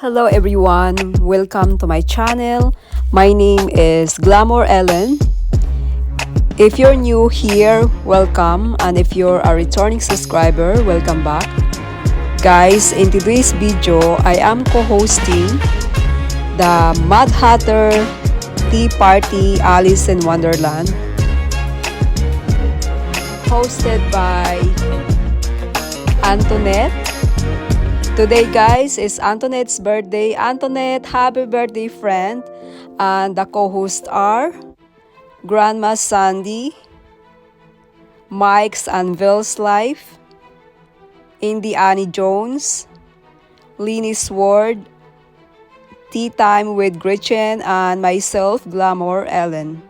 Hello everyone, welcome to my channel. My name is Glamour Ellen. If you're new here, welcome, and if you're a returning subscriber, welcome back. Guys, in today's video, I am co-hosting the Mad Hatter Tea Party Alice in Wonderland, hosted by Antonette. Today guys is Antonette's birthday. Antonette, happy birthday friend. And the co-hosts are Grandma Sandy, MikesandVelslife, Indie Annie Jones, Leeny Sword, Tea Time with Gretchen, and myself, Glamour Ellen.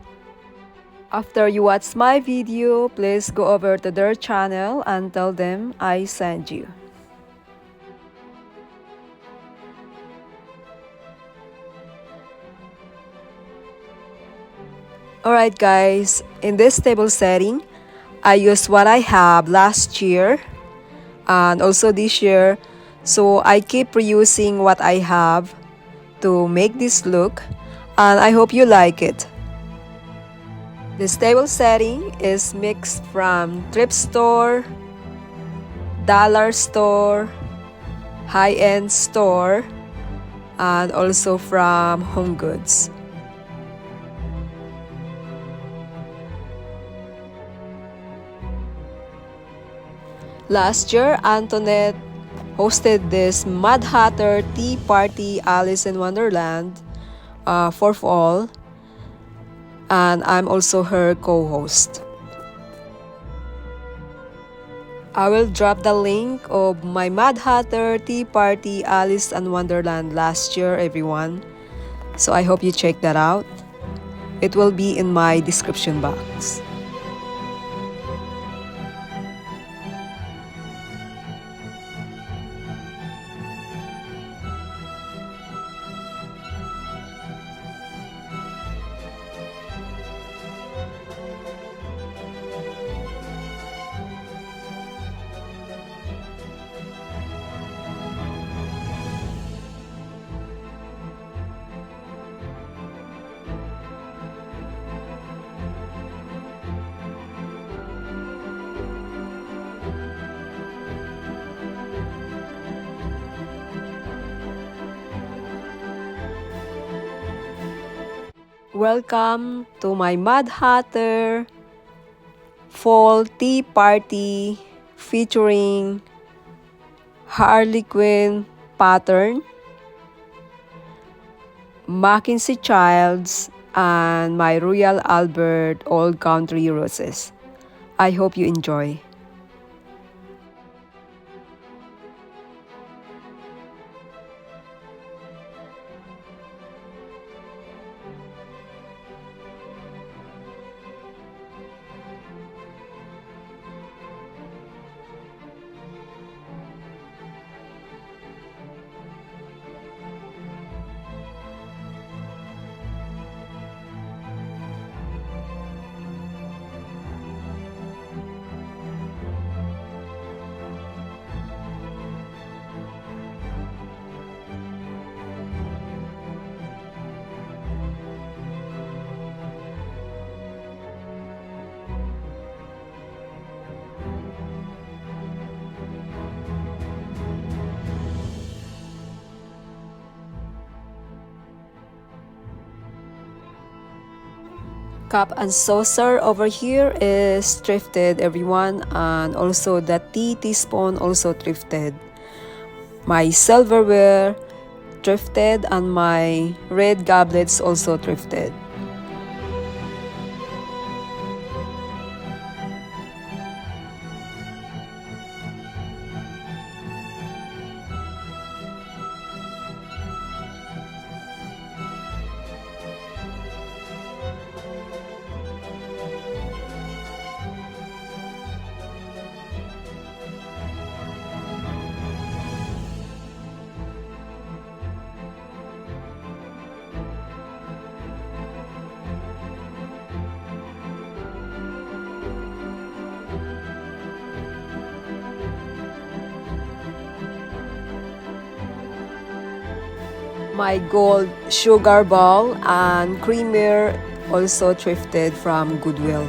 After you watch my video, please go over to their channel and tell them I sent you. Alright guys, in this table setting, I used what I have last year and also this year. So I keep reusing what I have to make this look, and I hope you like it. This table setting is mixed from thrift store, dollar store, high-end store, and also from Home Goods. Last year, Antonette hosted this Mad Hatter Tea Party Alice in Wonderland for fall, and I'm also her co-host. I will drop the link of my Mad Hatter Tea Party Alice in Wonderland last year, everyone. So I hope you check that out. It will be in my description box. Welcome to my Mad Hatter Fall Tea Party featuring Harley Quinn pattern, Mackenzie Childs, and my Royal Albert Old Country Roses. I hope you enjoy. Cup and saucer over here is thrifted, everyone, and also the teaspoon also thrifted. My silverware thrifted, and my red goblets also thrifted. My gold sugar ball and creamer also thrifted from Goodwill.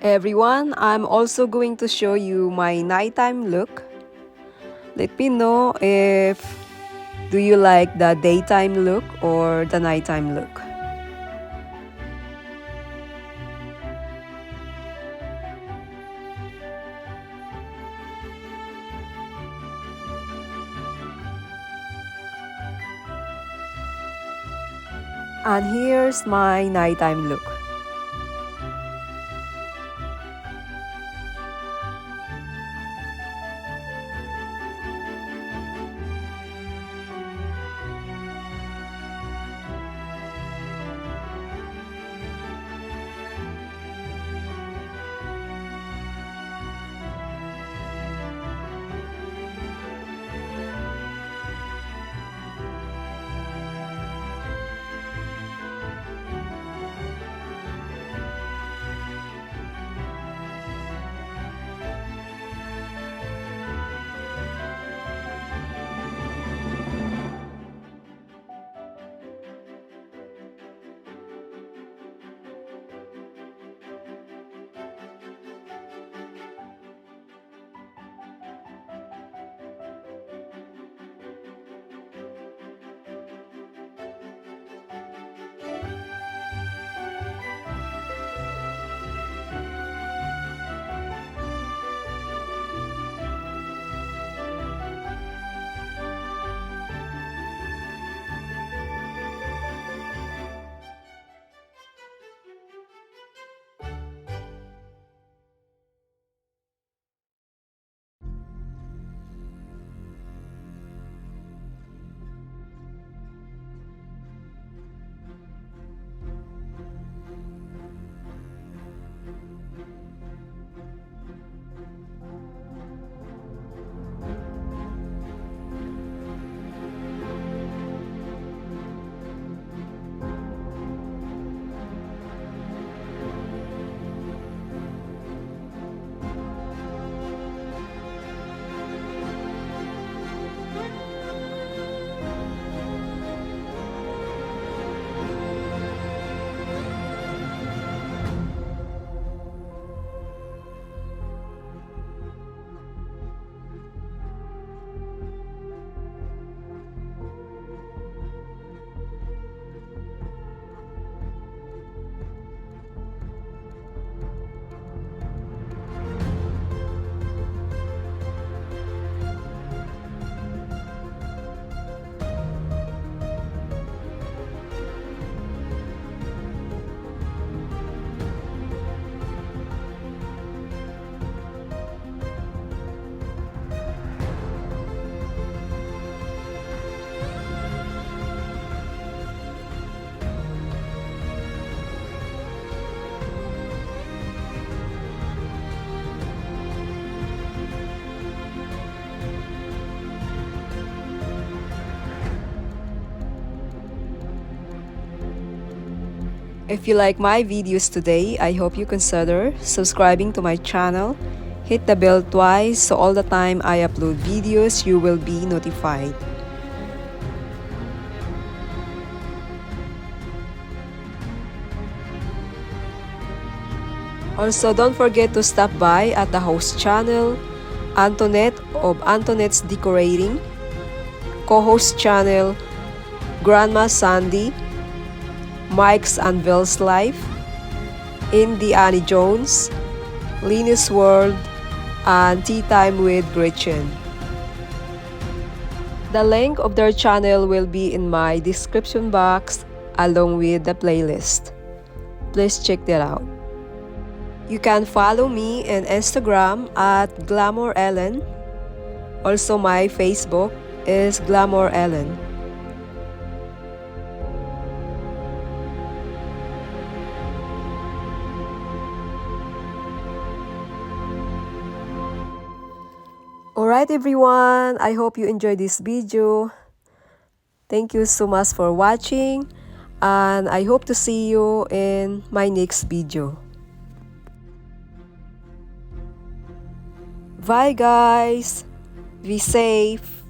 Everyone, I'm also going to show you my nighttime look. Let me know if do you like the daytime look or the nighttime look. And here's my nighttime look. If you like my videos today, I hope you consider subscribing to my channel. Hit the bell twice so all the time I upload videos, you will be notified. Also, don't forget to stop by at the host channel, Antonette of Antonette's Decorating, co-host channel, Grandma Sandy, MikesandVelslife, Annie Jones, Leeny's World, and Tea Time with Gretchen. The link of their channel will be in my description box along with the playlist. Please check that out. You can follow me on Instagram at Glamour Ellen. Also, my Facebook is Glamour Ellen. Alright everyone, I hope you enjoyed this video. Thank you so much for watching, and I hope to see you in my next video. Bye guys, be safe.